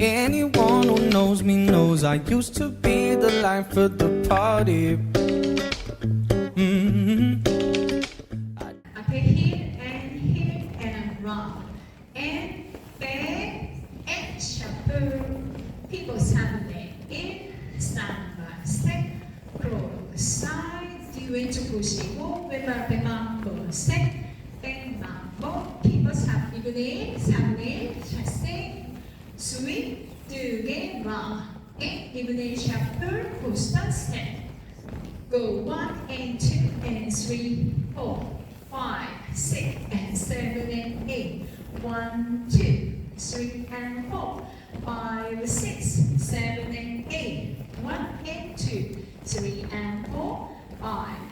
Anyone who knows me knows I used to be the life of the party. 앞에 hit and run and back and shuffle pivot 3분의 1 samba step cross side 뒤 왼쪽 보시고 왼발 앞에 mambo step 백 mambo pivot 2분의 1 3분의 1 chasse sweep 2개 run and 2분의 1 shuffle coaster step go 1 and 2 and 3 4 5 6 and 7 and 8 1 2 3 and 4 5 6 7 and 8 1 and 2 3 and 4 5